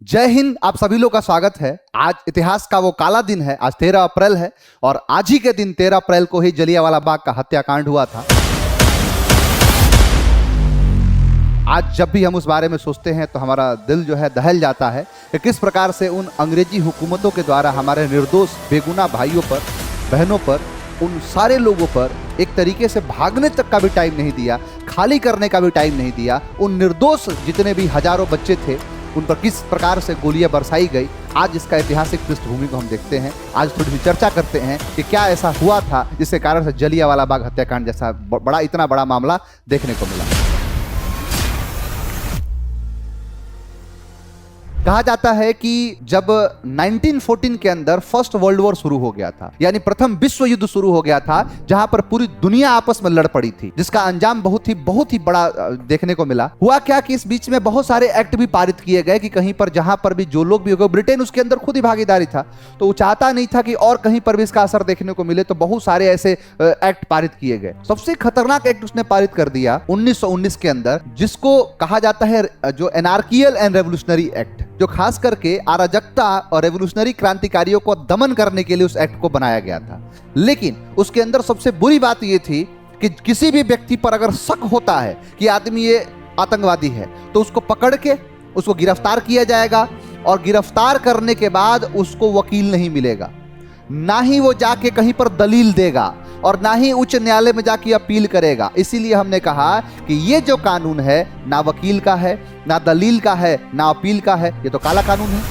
जय हिंद। आप सभी लोग का स्वागत है। आज इतिहास का वो काला दिन है। आज 13 अप्रैल है और आज ही के दिन 13 अप्रैल को ही जलियांवाला बाग का हत्याकांड हुआ था। आज जब भी हम उस बारे में सोचते हैं तो हमारा दिल जो है दहल जाता है कि किस प्रकार से उन अंग्रेजी हुकूमतों के द्वारा हमारे निर्दोष बेगुनाह भाइयों पर, बहनों पर, उन सारे लोगों पर एक तरीके से भागने तक का भी टाइम नहीं दिया, खाली करने का भी टाइम नहीं दिया। उन निर्दोष जितने भी हजारों बच्चे थे उन पर किस प्रकार से गोलियां बरसाई गई। आज इसका ऐतिहासिक पृष्ठभूमि को हम देखते हैं। आज थोड़ी सी चर्चा करते हैं कि क्या ऐसा हुआ था जिसके कारण से जलियांवाला बाग हत्याकांड जैसा इतना बड़ा मामला देखने को मिला। कहा जाता है कि जब 1914 के अंदर फर्स्ट वर्ल्ड वॉर शुरू हो गया था, यानी प्रथम विश्व युद्ध शुरू हो गया था, जहां पर पूरी दुनिया आपस में लड़ पड़ी थी, जिसका अंजाम बहुत ही बड़ा देखने को मिला। हुआ क्या कि इस बीच में बहुत सारे एक्ट भी पारित किए गए कि कहीं पर जहां पर भी जो लोग भी हो गए, ब्रिटेन उसके अंदर खुद ही भागीदारी था, तो वो चाहता नहीं था कि और कहीं पर भी इसका असर देखने को मिले, तो बहुत सारे ऐसे एक्ट पारित किए गए। सबसे खतरनाक एक्ट उसने पारित कर दिया 1919 के अंदर, जिसको कहा जाता है जो एनार्कियल एंड रेवोल्यूशनरी एक्ट, जो खास करके अराजकता और रेवोल्यूशनरी क्रांतिकारियों को दमन करने के लिए उस एक्ट को बनाया गया था। लेकिन उसके अंदर सबसे बुरी बात यह थी कि किसी भी व्यक्ति पर अगर शक होता है कि आदमी ये आतंकवादी है तो उसको पकड़ के उसको गिरफ्तार किया जाएगा, और गिरफ्तार करने के बाद उसको वकील नहीं मिलेगा, ना ही वो जाके कहीं पर दलील देगा और ना ही उच्च न्यायालय में जाके अपील करेगा। इसीलिए हमने कहा कि ये जो कानून है ना वकील का है, ना दलील का है, ना अपील का है, ये तो काला कानून है।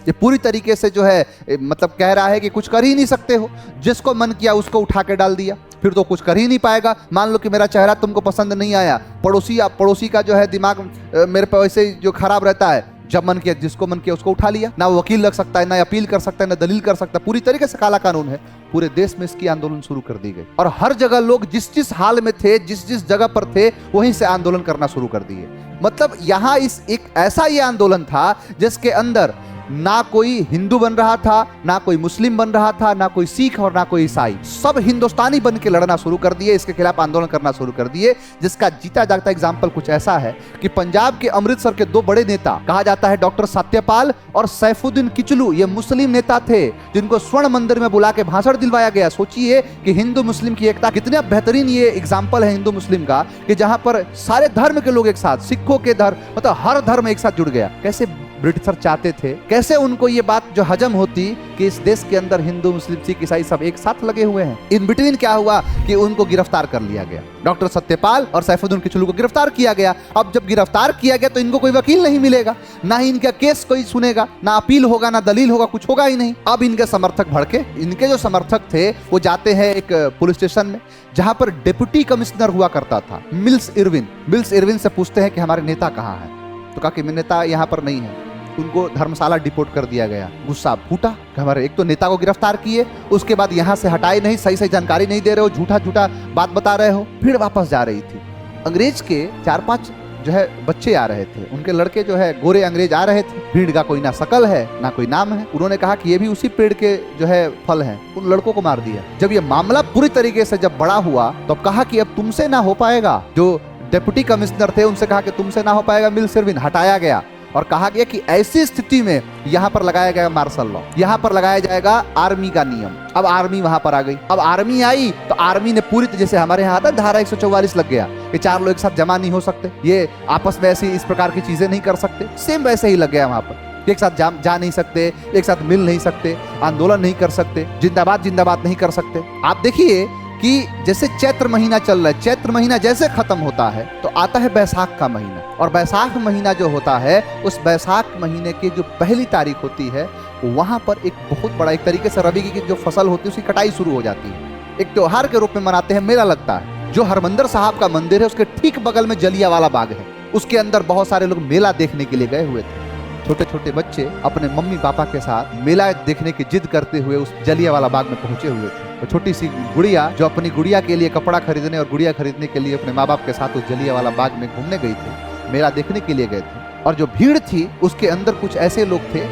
ये पूरी तरीके से जो है मतलब कह रहा है कि कुछ कर ही नहीं सकते हो, जिसको मन किया उसको उठा के डाल दिया, फिर तो कुछ कर ही नहीं पाएगा। मान लो कि मेरा चेहरा तुमको पसंद नहीं आया, पड़ोसी का जो है दिमाग मेरे पे वैसे जो खराब रहता है, जब मन किया जिसको मन किया उसको उठा लिया, ना वकील लग सकता है, ना अपील कर सकता है, ना दलील कर सकता है। पूरी तरीके से काला कानून है। पूरे देश में इसकी आंदोलन शुरू कर दी गई और हर जगह लोग जिस हाल में थे, जिस जगह पर थे, वहीं से आंदोलन करना शुरू कर दिए। मतलब यहाँ एक ऐसा ये आंदोलन था जिसके अंदर ना कोई हिंदू बन रहा था, ना कोई मुस्लिम बन रहा था, ना कोई सिख और ना कोई ईसाई, सब हिंदुस्तानी बन के लड़ना शुरू कर दिए, इसके खिलाफ आंदोलन करना शुरू कर दिए। जिसका जीता जागता एग्जाम्पल कुछ ऐसा है कि पंजाब के अमृतसर के दो बड़े नेता, कहा जाता है डॉक्टर सत्यपाल और सैफुद्दीन किचलू, ये मुस्लिम नेता थे जिनको स्वर्ण मंदिर में बुला के भाषण दिलवाया गया। सोचिए कि हिंदू मुस्लिम की एकता, कितना बेहतरीन ये एग्जाम्पल है हिंदू मुस्लिम का, कि जहां पर सारे धर्म के लोग एक साथ, सिखों के धर्म, मतलब हर धर्म एक साथ जुड़ गया। कैसे ब्रिटिशर चाहते थे, कैसे उनको ये बात जो हजम होती कि इस देश के अंदर हिंदू मुस्लिम सिख ईसाई सब एक साथ लगे हुए हैं। इन बिटवीन क्या हुआ कि उनको गिरफ्तार कर लिया गया। डॉक्टर सत्यपाल और सैफुद्दीन किचलू को गिरफ्तार किया गया। अब जब गिरफ्तार किया गया तो इनको कोई वकील नहीं मिलेगा, ना ही इनका केस कोई सुनेगा, ना अपील होगा, ना दलील होगा, कुछ होगा ही नहीं। अब इनके समर्थक भड़के, इनके जो समर्थक थे वो जाते हैं एक पुलिस स्टेशन में, जहां पर डिप्टी कमिश्नर हुआ करता था मिल्स इरविन से पूछते हैं कि हमारे नेता कहाँ है, तो कहा कि मेरे नेता यहाँ पर नहीं है। उनको धर्मशाला डिपोर्ट कर दिया गया। गुस्सा फूटा कि हमारे एक तो नेता को गिरफ्तार किए, उसके बाद यहाँ से हटाए नहीं, सही जानकारी नहीं दे रहे हो, झूठा बात बता रहे हो। फिर वापस जा रही थी। अंग्रेज के 4-5 जो है बच्चे आ रहे थे, उनके लड़के जो है गोरे अंग्रेज आ रहे थे। भीड़ का कोई ना शकल है ना कोई नाम है। उन्होंने कहा कि ये भी उसी पेड़ के जो है फल हैं। उन लड़कों को मार दिया। जब ये मामला पूरी तरीके से जब बड़ा हुआ तो कहा कि अब तुमसे ना हो पाएगा। जो डिप्टी कमिश्नर थे उनसे कहा कि तुमसे ना हो पाएगा, मिल्स इरविन हटाया गया और कहा गया कि ऐसी स्थिति में यहाँ पर लगाया गया मार्शल लॉ, यहाँ पर लगाया जाएगा आर्मी का नियम। अब आर्मी वहां पर आ गई। अब आर्मी आई तो आर्मी ने पूरी, जैसे हमारे यहाँ आता धारा 144 लग गया कि 4 लोग एक साथ जमा नहीं हो सकते, ये आपस में ऐसी इस प्रकार की चीजें नहीं कर सकते, सेम वैसे ही लग गया वहां पर। एक साथ जा नहीं सकते, एक साथ मिल नहीं सकते, आंदोलन नहीं कर सकते, जिंदाबाद नहीं कर सकते। आप देखिए कि जैसे चैत्र महीना चल रहा है, चैत्र महीना जैसे खत्म होता है तो आता है बैसाख का महीना, और बैसाख महीना जो होता है उस बैसाख महीने की जो पहली तारीख होती है वहां पर एक बहुत बड़ा, एक तरीके से रबी की जो फसल होती है उसकी कटाई शुरू हो जाती है। एक त्योहार के रूप में मनाते हैं, मेला लगता है। जो हरमंदिर साहब का मंदिर है उसके ठीक बगल में जलियांवाला बाग है, उसके अंदर बहुत सारे लोग मेला देखने के लिए गए हुए थे। छोटे छोटे बच्चे अपने मम्मी पापा के साथ मेला देखने की जिद करते हुए उस जलियांवाला बाग में पहुंचे हुए थे। तो छोटी सी गुड़िया जो अपनी गुड़िया के लिए कपड़ा खरीदने और गुड़िया खरीदने के लिए अपने माँ बाप के साथ उस जलियांवाला बाग में घूमने गई थी, मेला देखने के लिए गए थे। और जो भीड़ थी उसके अंदर कुछ ऐसे लोग थे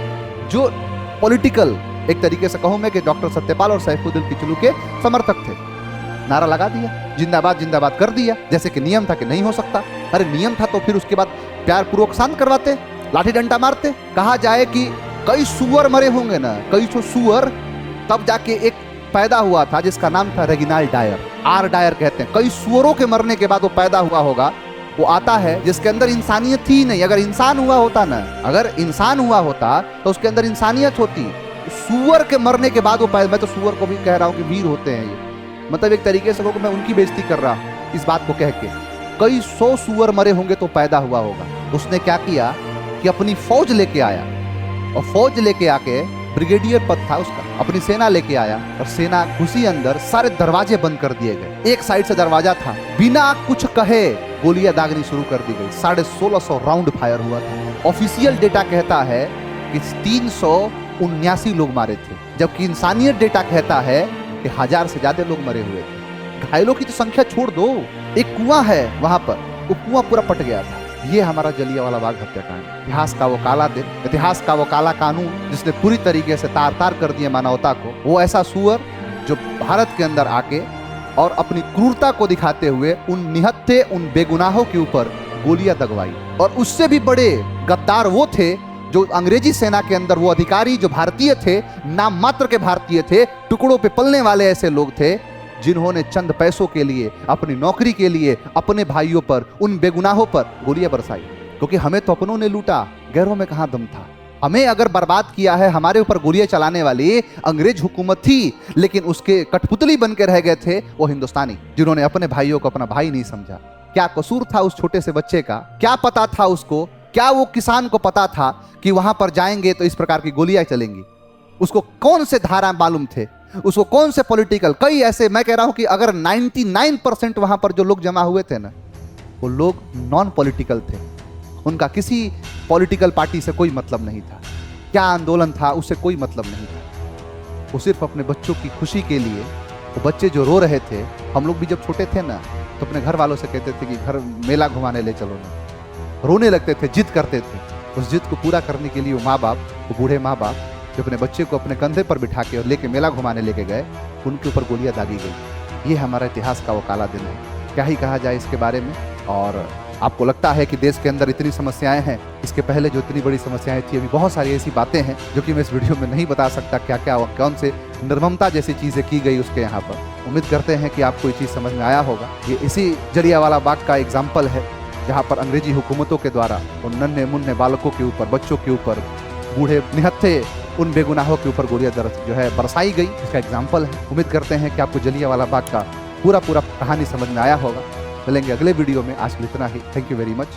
जो पॉलिटिकल, एक तरीके से कहूँ मैं कि डॉक्टर सत्यपाल और सैफुद्दीन किचलू के समर्थक थे। नारा लगा दिया, जिंदाबाद कर दिया, जैसे कि नियम था कि नहीं हो सकता। अरे नियम था तो फिर उसके बाद प्यार पूर्वक शांत करवाते, लाठी डंडा मारते। कहा जाए कि कई सुअर मरे होंगे ना, कई सौ सुअर, तब जाके एक पैदा हुआ था जिसका नाम था रेगिनाल्ड डायर, आर डायर कहते हैं। कई सुअरों के मरने के बाद वो पैदा हुआ होगा, वो आता है जिसके अंदर इंसानियत थी ही नहीं। अगर इंसान हुआ होता ना, अगर इंसान हुआ होता तो उसके अंदर इंसानियत होती। सुअर के मरने के बाद वो पैदा, मैं तो सुअर को भी कह रहा हूँ कि वीर होते हैं ये, मतलब एक तरीके से मैं उनकी बेइज्जती कर रहा हूँ इस बात को कह के। कई 100 सुअर मरे होंगे तो पैदा हुआ होगा। उसने क्या किया कि अपनी फौज लेके आया, और फौज लेके आके, ब्रिगेडियर पद था उसका, अपनी सेना लेके आया, और सेना घुसी अंदर, सारे दरवाजे बंद कर दिए गए। एक साइड से दरवाजा था, बिना कुछ कहे गोलियां दागनी शुरू कर दी गई। 1650 राउंड फायर हुआ था। ऑफिशियल डेटा कहता है कि 379 लोग मारे थे, जबकि इंसानियत डेटा कहता है कि 1000 से ज्यादा लोग मरे हुए थे। घायलों की तो संख्या छोड़ दो, एक कुआं है वहां पर, वो कुआं पूरा पट गया था। ये हमारा जलियांवाला बाग हत्याकांड, इतिहास का वो काला दिन, इतिहास का वो काला कानून जिसने पूरी तरीके से तार तार कर दिया मानवता को। वो ऐसा सुअर जो भारत के अंदर आके और अपनी क्रूरता को दिखाते हुए उन निहत्थे, उन बेगुनाहों के ऊपर गोलियां दगवाई। और उससे भी बड़े गद्दार वो थे जो अंग्रेजी सेना के अंदर, वो अधिकारी जो भारतीय थे, नाम मात्र के भारतीय थे, टुकड़ों पे पलने वाले ऐसे लोग थे जिन्होंने चंद पैसों के लिए, अपनी नौकरी के लिए, अपने भाइयों पर, उन बेगुनाहों पर गोलियां बरसाई। क्योंकि हमें तो अपनों ने लूटा, गैरों में कहां दम था। हमें अगर बर्बाद किया है, हमारे ऊपर गोलियां चलाने वाली अंग्रेज हुकूमत थी, लेकिन उसके कठपुतली बन के रह गए थे वो हिंदुस्तानी, जिन्होंने अपने भाइयों को अपना भाई नहीं समझा। क्या कसूर था उस छोटे से बच्चे का? क्या पता था उसको? क्या वो किसान को पता था कि वहां पर जाएंगे तो इस प्रकार की गोलियां चलेंगी? उसको कौन से धारा मालूम थे? उसको कौन से पॉलिटिकल, कई ऐसे, मैं कह रहा हूं कि अगर 99% वहां पर जो लोग जमा हुए थे ना, वो लोग नॉन पॉलिटिकल थे। उनका किसी पॉलिटिकल पार्टी से कोई मतलब नहीं था। क्या आंदोलन था उससे कोई मतलब नहीं था। वो सिर्फ अपने बच्चों की खुशी के लिए, वो बच्चे जो रो रहे थे, हम लोग भी जब छोटे थे ना तो अपने घर वालों से कहते थे कि घर मेला घुमाने ले चलो ना, रोने लगते थे, जिद करते थे। उस जिद को पूरा करने के लिए वो माँ बाप, वो बूढ़े माँ बाप जो अपने बच्चे को अपने कंधे पर बिठा के और लेके मेला घुमाने लेके गए, उनके ऊपर गोलियां दागी गई। ये हमारा इतिहास का वो काला दिन है। क्या ही कहा जाए इसके बारे में। और आपको लगता है कि देश के अंदर इतनी समस्याएं हैं, इसके पहले जो इतनी बड़ी समस्याएं थी, अभी बहुत सारी ऐसी बातें हैं जो कि मैं इस वीडियो में नहीं बता सकता, क्या क्या और कौन से निर्ममता जैसी चीजें की गई उसके यहाँ पर। उम्मीद करते हैं कि आपको ये चीज़ समझ में आया होगा। ये इसी जलियांवाला बाग का एग्जाम्पल है, जहाँ पर अंग्रेजी हुकूमतों के द्वारा उन नन्हे मुन्ने बालकों के ऊपर, बच्चों के ऊपर, बूढ़े निहत्थे, उन बेगुनाहों के ऊपर गोलियां जो है बरसाई गई। इसका एग्जाम्पल है। उम्मीद करते हैं कि आपको जलियांवाला बाग का पूरा कहानी समझ में आया होगा। मिलेंगे अगले वीडियो में। आज के लिए इतना ही। Thank you very much.